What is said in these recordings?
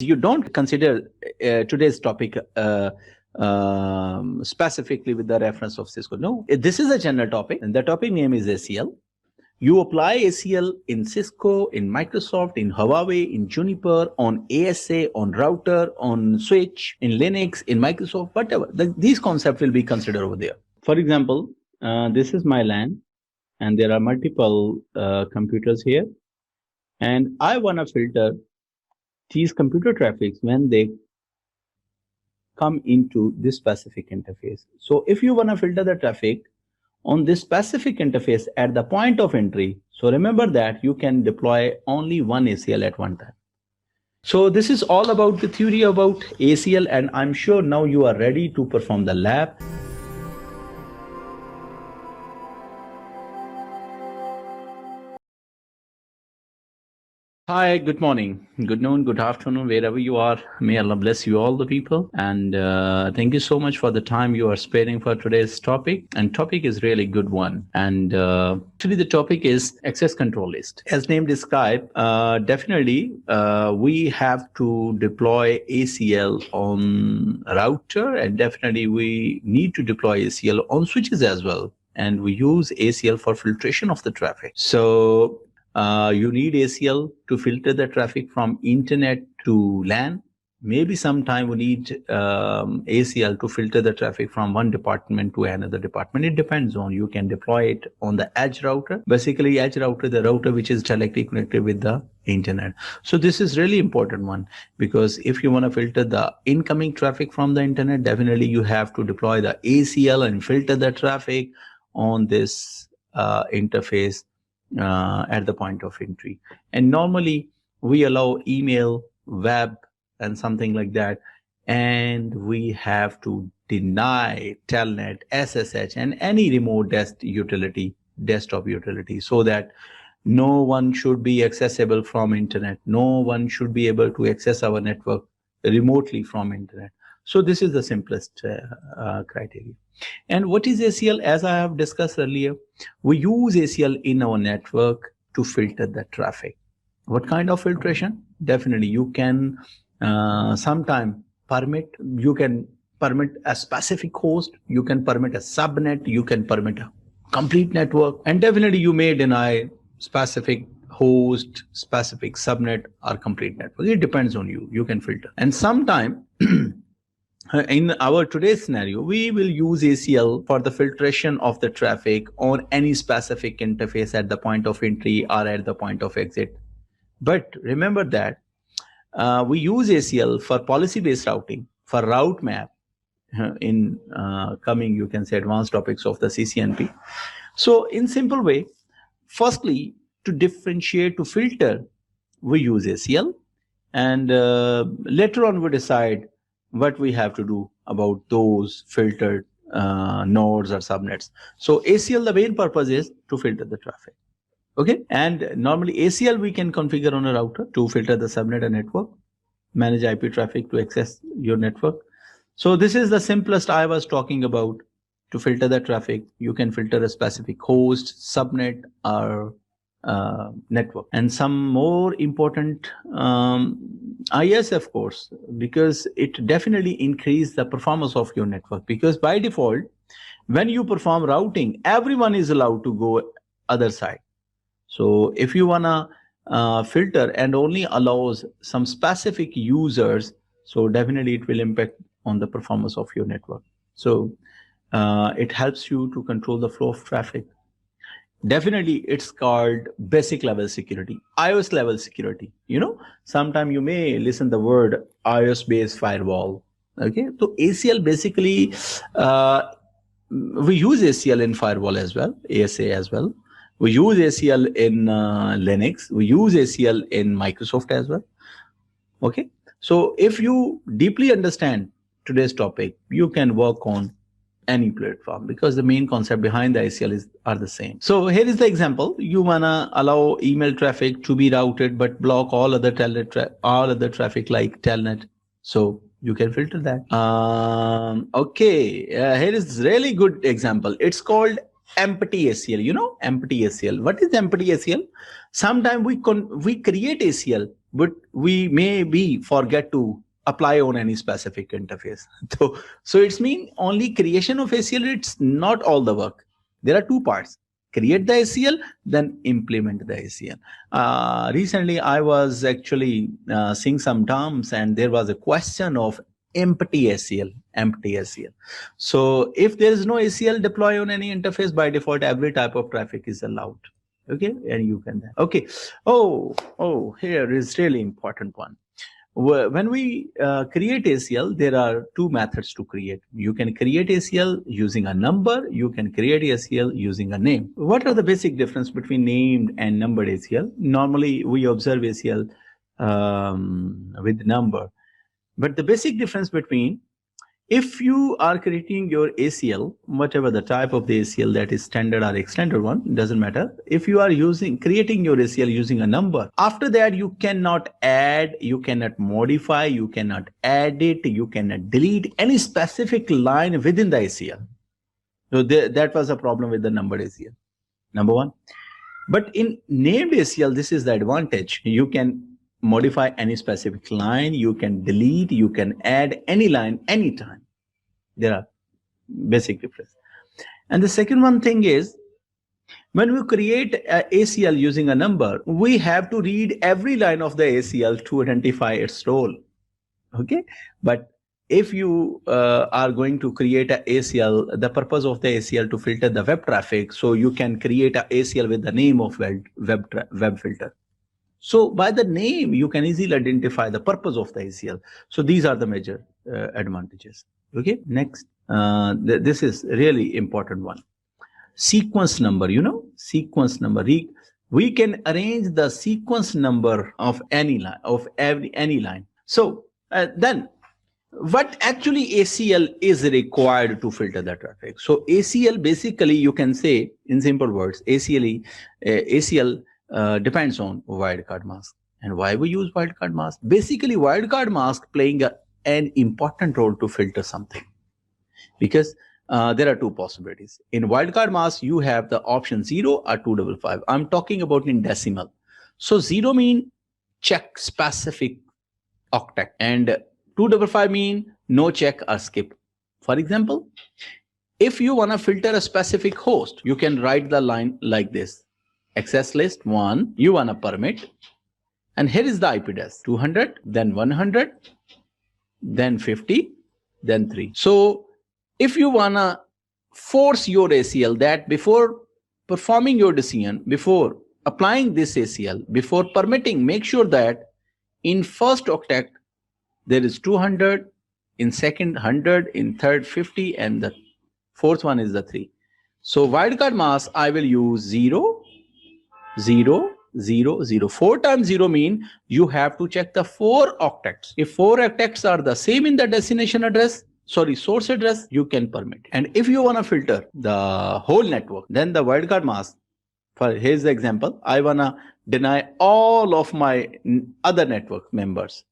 You don't consider today's topic specifically with the reference of Cisco. No, this is a general topic, and the topic name is ACL. You apply ACL in Cisco, in Microsoft, in Huawei, in Juniper, on ASA, on router, on switch, in Linux, in Microsoft, whatever. These concepts will be considered over there. For example, this is my LAN, and there are multiple computers here. And I want to filter these computer traffics when they come into this specific interface. So if you want to filter the traffic on this specific interface at the point of entry, so remember that you can deploy only one ACL at one time. So this is all about the theory about ACL, and I'm sure now you are ready to perform the lab. Hi, good morning, good noon, good afternoon, wherever you are. May Allah bless you all the people. And thank you so much for the time you are sparing for today's topic. And topic is really good one. And actually the topic is access control list. As name described, definitely we have to deploy ACL on router, and definitely we need to deploy ACL on switches as well. And we use ACL for filtration of the traffic. So you need ACL to filter the traffic from internet to LAN. Maybe sometime we need ACL to filter the traffic from one department to another department. It depends on, you can deploy it on the edge router. Basically edge router, the router which is directly connected with the internet. So this is really important one, because if you want to filter the incoming traffic from the internet, definitely you have to deploy the ACL and filter the traffic on this interface at the point of entry. And normally we allow email, web, and something like that, and we have to deny telnet, SSH, and any remote desktop utility, so that no one should be accessible from internet. No one should be able to access our network remotely from internet. So this is the simplest criteria. And what is ACL? As I have discussed earlier, we use ACL in our network to filter the traffic. What kind of filtration? Definitely you can sometime permit, you can permit a specific host, you can permit a subnet, you can permit a complete network, and definitely you may deny specific host, specific subnet, or complete network. It depends on you. You can filter. And sometime in our today's scenario, we will use ACL for the filtration of the traffic on any specific interface at the point of entry or at the point of exit. But remember that we use ACL for policy-based routing, for route map, in coming, you can say, advanced topics of the CCNP. So in simple way, firstly, to differentiate, to filter, we use ACL, and later on we decide what we have to do about those filtered nodes or subnets. So ACL, the main purpose is to filter the traffic. Okay, and normally ACL we can configure on a router to filter the subnet and network, manage IP traffic to access your network. So this is the simplest I was talking about. To filter the traffic, you can filter a specific host, subnet, or network. And some more important IS, of course, because it definitely increases the performance of your network, because by default, when you perform routing, everyone is allowed to go other side. So if you wanna filter and only allows some specific users, so definitely it will impact on the performance of your network. So it helps you to control the flow of traffic. Definitely it's called basic level security, iOS level security. You know, sometime you may listen the word iOS based firewall. Okay, so ACL basically, we use ACL in firewall as well, ASA as well. We use ACL in Linux. We use ACL in Microsoft as well. Okay, so if you deeply understand today's topic, you can work on any platform, because the main concept behind the ACL are the same. So here is the example. You wanna allow email traffic to be routed but block all other traffic like telnet. So you can filter that. Okay, here is really good example. It's called empty ACL. You know, empty ACL. What is empty ACL? Sometimes we create ACL but we maybe forget to apply on any specific interface. So it's mean only creation of ACL, it's not all the work. There are two parts: create the ACL, then implement the ACL. Recently, I was actually seeing some terms, and there was a question of empty ACL. So if there is no ACL deploy on any interface, by default, every type of traffic is allowed. Okay, and you can okay. Oh, here is really important one. When we create ACL, there are two methods to create. You can create ACL using a number. You can create ACL using a name. What are the basic difference between named and numbered ACL? Normally, we observe ACL with number. But the basic difference between, if you are creating your ACL, whatever the type of the ACL, that is standard or extended one, doesn't matter. If you are creating your ACL using a number, after that you cannot add, you cannot modify, you cannot edit, you cannot delete any specific line within the ACL. So that was a problem with the numbered ACL, number one. But in named ACL, this is the advantage. You can modify any specific line, you can delete, you can add any line anytime. There are basic difference. And the second one thing is, when we create a ACL using a number, we have to read every line of the ACL to identify its role. Okay, but if you are going to create a ACL, the purpose of the ACL to filter the web traffic, so you can create a ACL with the name of web filter. So by the name, you can easily identify the purpose of the ACL. So these are the major advantages. Okay, next, this is really important one. Sequence number, sequence number. We can arrange the sequence number of any line, any line. So then, what actually ACL is required to filter the traffic? So ACL, basically, you can say in simple words, ACL depends on wildcard mask. And why we use wildcard mask? Basically, wildcard mask playing an important role to filter something, because there are two possibilities. In wildcard mask, you have the option 0 or 255. I'm talking about in decimal. So 0 mean check specific octet, and 255 mean no check or skip. For example, if you want to filter a specific host, you can write the line like this: access list 1, you want to permit, and here is the IP address 200, then 100, then 50, then 3. So if you want to force your ACL that before performing your decision, before applying this ACL, before permitting, make sure that in first octet there is 200, in second 100, in third 50, and the fourth one is the 3. So wildcard mask, I will use 0, 0, 0, 0. 4 times 0 mean you have to check the 4 octets. If 4 octets are the same in the destination address, source address, you can permit. And if you want to filter the whole network, then the wildcard mask, here's the example, I want to deny all of my other network members.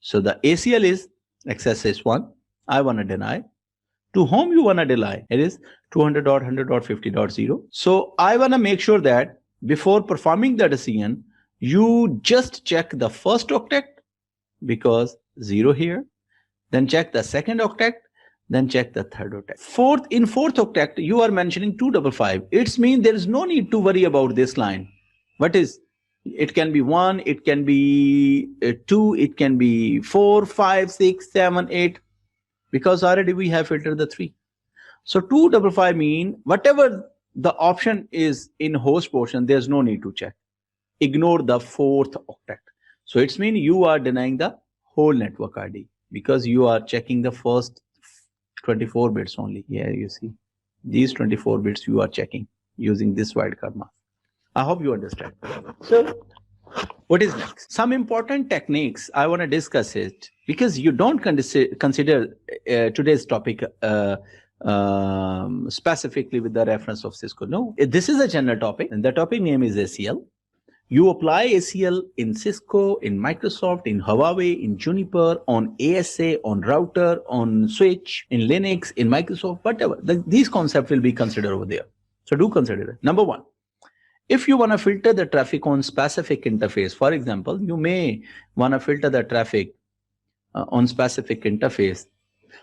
So the ACL is access is 1, I want to deny. To whom you want to deny? It is 200.100.50.0. So I want to make sure that before performing the decision, you just check the first octet, because 0 here, then check the second octet, then check the third octet. In fourth octet, you are mentioning 255. It means there is no need to worry about this line. What is? It can be 1, it can be 2, it can be 4, 5, 6, 7, 8, because already we have filtered the 3. So 255 mean whatever the option is in host portion, there's no need to check. Ignore the fourth octet. So it's mean you are denying the whole network ID, because you are checking the first 24 bits only. Yeah, you see, these 24 bits you are checking using this wildcard mask. I hope you understand. So what is next? Some important techniques I want to discuss it, because you don't consider today's topic specifically with the reference of Cisco. No, this is a general topic, and the topic name is ACL. You apply ACL in Cisco, in Microsoft, in Huawei, in Juniper, on ASA, on router, on switch, in Linux, in Microsoft, whatever. These concepts will be considered over there. So do consider it. Number one, if you want to filter the traffic on specific interface, for example, you may want to filter the traffic on specific interface.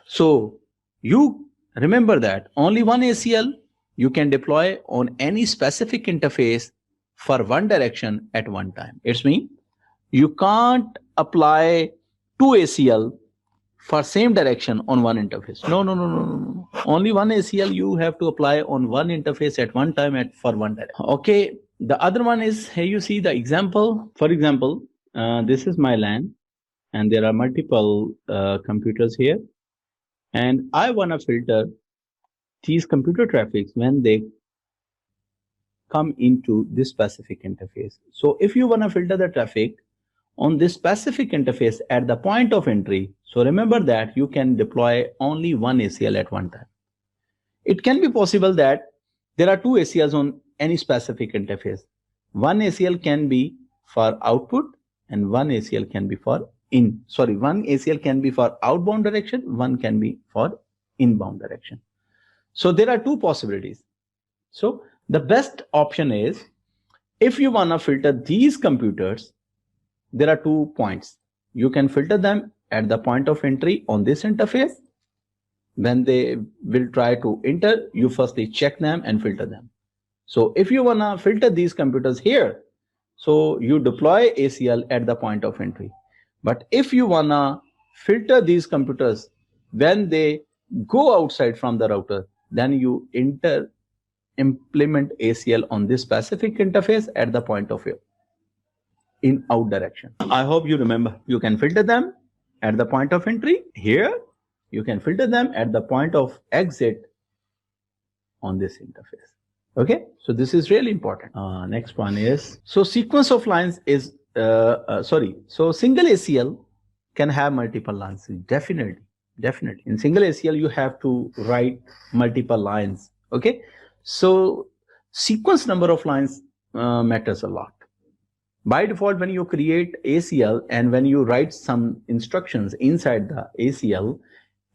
So you remember that only one ACL you can deploy on any specific interface for one direction at one time. It's mean you can't apply two ACL for same direction on one interface. No. Only one ACL you have to apply on one interface at one time for one direction. Okay. The other one is, here you see the example. For example, this is my LAN and there are multiple computers here. And I want to filter these computer traffics when they come into this specific interface. So if you want to filter the traffic on this specific interface at the point of entry, so remember that you can deploy only one ACL at one time. It can be possible that there are two ACLs on any specific interface. One ACL can be for output and one ACL can be for one ACL can be for outbound direction, one can be for inbound direction. So there are two possibilities. So the best option is, if you want to filter these computers, there are 2 points. You can filter them at the point of entry on this interface. When they will try to enter, you firstly check them and filter them. So if you want to filter these computers here, so you deploy ACL at the point of entry. But if you want to filter these computers when they go outside from the router, then you implement ACL on this specific interface at the point of in out direction. I hope you remember. You can filter them at the point of entry here. You can filter them at the point of exit on this interface. Okay, so this is really important. Next one is, so sequence of lines is so single ACL can have multiple lines. Definitely. In single ACL, you have to write multiple lines. Okay, so sequence number of lines matters a lot. By default, when you create ACL and when you write some instructions inside the ACL,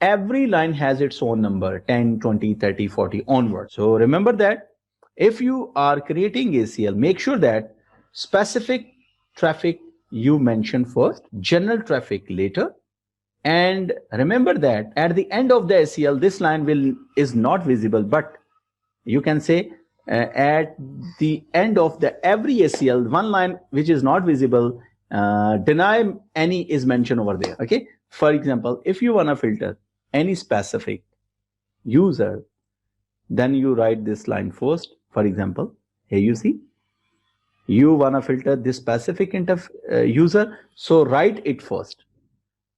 every line has its own number, 10, 20, 30, 40 onward. So remember that if you are creating ACL, make sure that specific traffic you mention first, general traffic later. And remember that at the end of the ACL, this line is not visible, but you can say at the end of every ACL, one line which is not visible, deny any is mentioned over there. Okay. For example, if you want to filter any specific user, then you write this line first. For example, here you see, you want to filter this specific user, so write it first.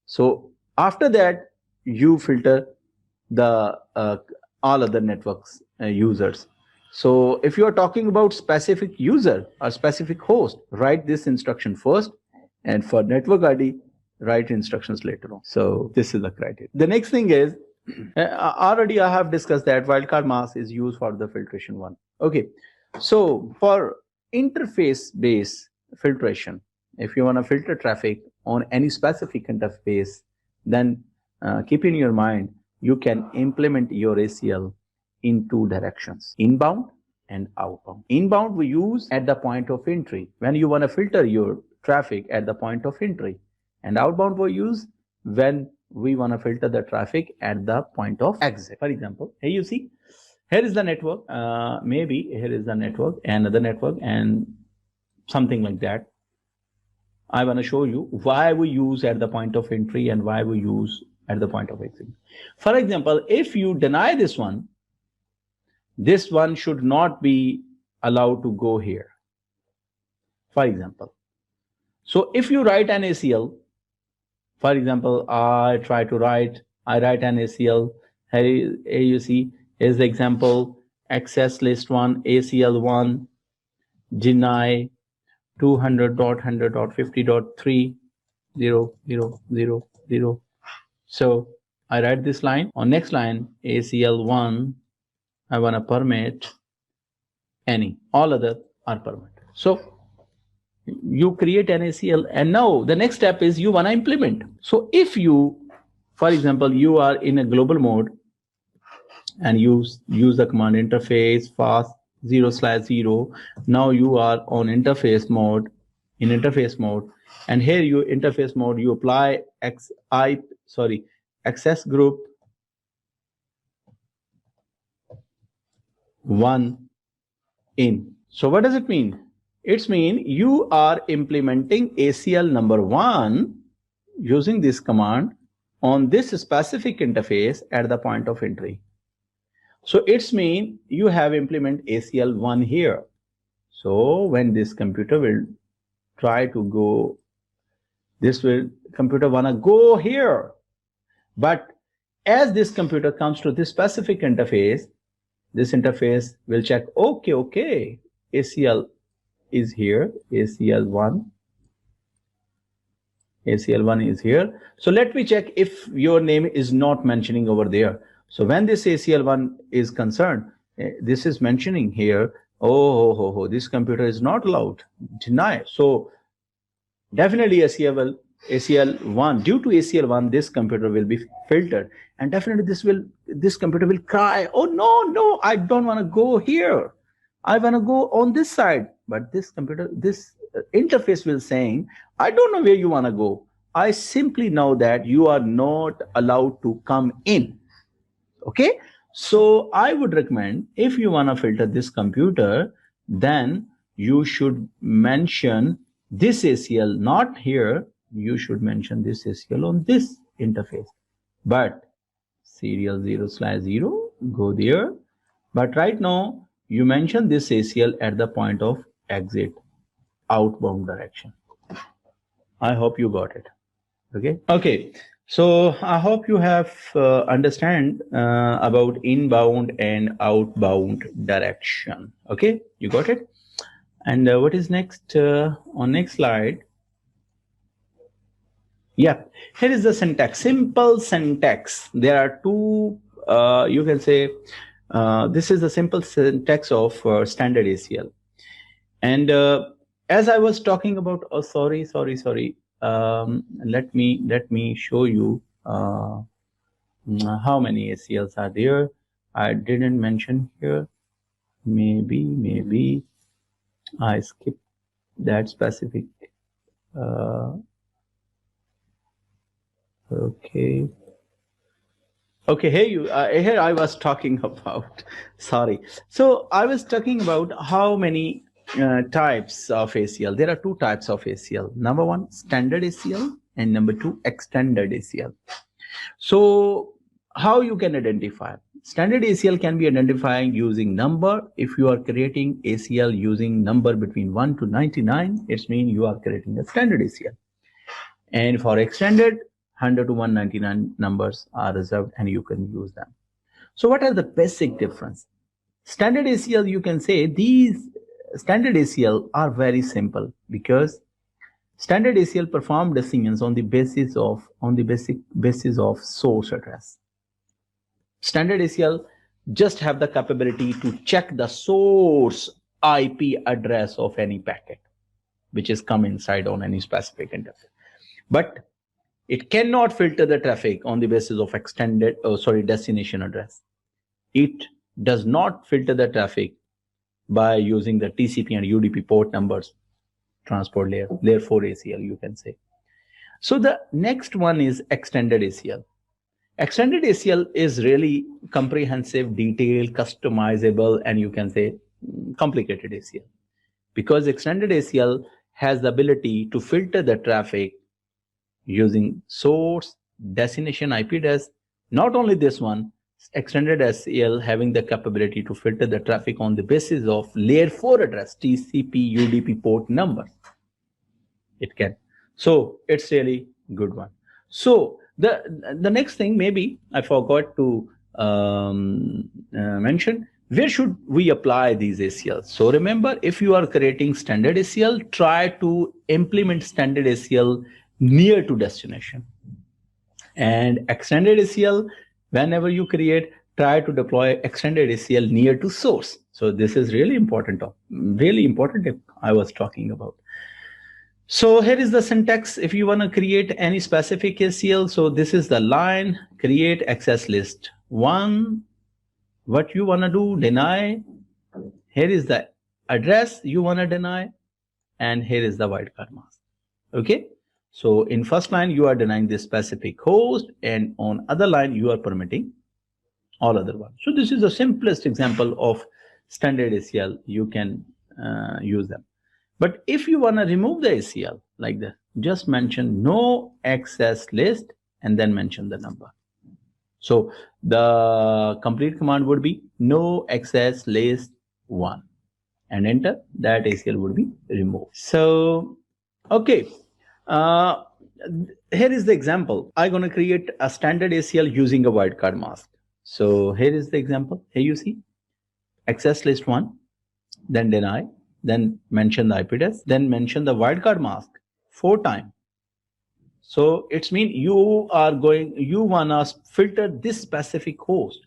So after that, you filter the all other networks users. So if you are talking about specific user or specific host, write this instruction first, and for network ID, write instructions later on. So this is the criteria. The next thing is, already I have discussed that wildcard mask is used for the filtration one. Okay, so for interface-based filtration, if you want to filter traffic on any specific interface, then keep in your mind, you can implement your ACL in two directions, inbound and outbound. Inbound we use at the point of entry, when you want to filter your traffic at the point of entry, and outbound we use when we want to filter the traffic at the point of exit. For example, here you see, here is the network, maybe here is the network, another network, and something like that. I want to show you why we use at the point of entry and why we use at the point of exit. For example, if you deny this one should not be allowed to go here. For example, so if you write an ACL, for example, I write an ACL, here you see, here's the example, access list 1, ACL 1, deny 200.100.50.3.0.0.0.0. So I write this line. On next line, ACL 1, I want to permit any, all other are permitted. So you create an ACL, and now the next step is you want to implement. So if you, for example, you are in a global mode and use the command interface fast 0/0. Now you are on interface mode, and here you interface mode, you apply access group 1 in. So what does it mean? It's mean you are implementing ACL number 1 using this command on this specific interface at the point of entry. So it's mean you have implement ACL 1 here. So when this computer will try to go, computer wanna go here. But as this computer comes to this specific interface, this interface will check, okay, ACL is here, ACL1 is here. So let me check if your name is not mentioning over there. So when this ACL1 is concerned, this is mentioning here, this computer is not allowed, deny. So definitely ACL1, due to ACL1, this computer will be filtered, and definitely this computer will cry, oh no, I don't want to go here, I want to go on this side. But this interface will saying, I don't know where you want to go, I simply know that you are not allowed to come in. Okay, so I would recommend, if you want to filter this computer, then you should mention this ACL not here, you should mention this ACL on this interface. But serial 0/0, go there. But right now, you mention this ACL at the point of exit, outbound direction. I hope you got it. Okay. So I hope you have understand about inbound and outbound direction. Okay, you got it. And what is next on next slide? Yeah, here is the syntax, simple syntax. There are two, you can say, this is the simple syntax of standard ACL. And as I was talking about, sorry. Let me show you how many ACLs are there. I didn't mention here. Maybe I skipped that specific. Okay, here I was talking about, sorry. So I was talking about how many types of ACL. There are two types of ACL. Number one, standard ACL, and number two, extended ACL. So how you can identify? Standard ACL can be identified using number. If you are creating ACL using number between 1 to 99, it means you are creating a standard ACL. And for extended, 100 to 199 numbers are reserved and you can use them. So what are the basic difference? Standard ACL, you can say these standard ACL are very simple, because standard ACL perform decisions on the basis of source address. Standard ACL just have the capability to check the source IP address of any packet which is come inside on any specific interface. But it cannot filter the traffic on the basis of destination address. It does not filter the traffic by using the TCP and UDP port numbers, transport layer 4 ACL, you can say. So the next one is extended ACL. Extended ACL is really comprehensive, detailed, customizable, and you can say complicated ACL, because extended ACL has the ability to filter the traffic using source, destination IP address. Not only this one, extended ACL having the capability to filter the traffic on the basis of layer 4 address, TCP, UDP port number. It can. So it's really good one. So the next thing, maybe I forgot to mention, where should we apply these ACLs? So remember, if you are creating standard ACL, try to implement standard ACL near to destination. And extended ACL, whenever you create, try to deploy extended ACL near to source. So this is really important I was talking about. So here is the syntax. If you want to create any specific ACL, so this is the line, create access list 1. What you want to do, deny. here is the address you want to deny, and here is the wildcard mask. Okay, so in first line you are denying this specific host, and on other line you are permitting all other ones. So this is the simplest example of standard ACL. You can use them. But if you want to remove the ACL like this, just mention no access list and then mention the number. So the complete command would be no access list 1 and enter. That ACL would be removed. So, okay. Here is the example. I'm going to create a standard ACL using a wildcard mask. So here is the example. Here you see access list 1, then deny, then mention the IP address, then mention the wildcard mask 4 times. So it's mean you wanna filter this specific host.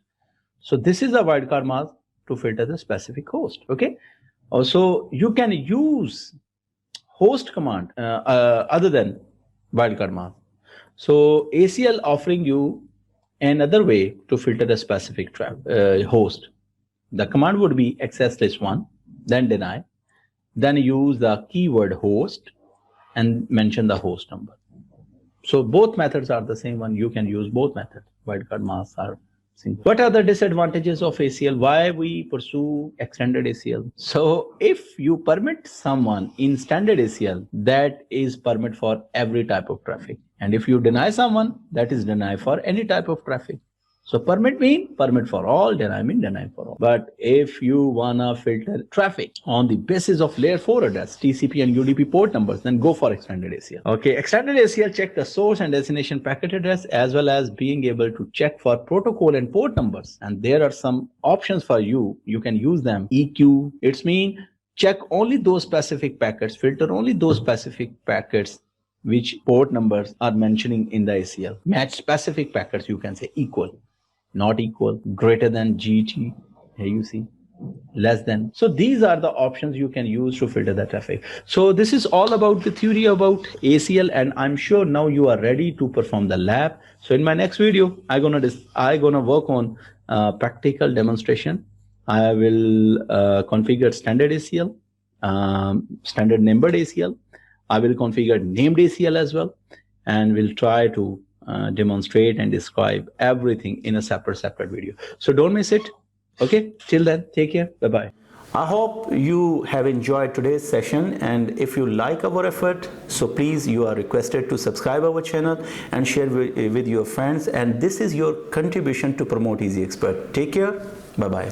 So this is a wildcard mask to filter the specific host. Okay. Also, you can use host command other than wildcard mask. So ACL offering you another way to filter the specific host. The command would be access list 1, then deny, then use the keyword host and mention the host number. So both methods are the same one. You can use both methods. Wildcard masks are simple. What are the disadvantages of ACL? Why we pursue extended ACL? So if you permit someone in standard ACL, that is permit for every type of traffic. And if you deny someone, that is deny for any type of traffic. So permit mean permit for all, deny mean deny for all. But if you wanna filter traffic on the basis of layer 4 address, TCP and UDP port numbers, then go for extended ACL. Okay, extended ACL check the source and destination packet address, as well as being able to check for protocol and port numbers. And there are some options for you. You can use them. EQ, it's mean check only those specific packets, filter only those specific packets which port numbers are mentioning in the ACL. Match specific packets, you can say equal, not equal, greater than GT, here you see, less than. So these are the options you can use to filter the traffic. So this is all about the theory about ACL, and I'm sure now you are ready to perform the lab. So in my next video, I'm gonna work on practical demonstration. I will configure standard ACL, standard numbered ACL. I will configure named ACL as well, and we'll try to demonstrate and describe everything in a separate video. So don't miss it. Okay, till then, take care. Bye-bye. I hope you have enjoyed today's session, and if you like our effort, so please, you are requested to subscribe our channel and share with your friends, and this is your contribution to promote Ezxprt. Take care. Bye-bye.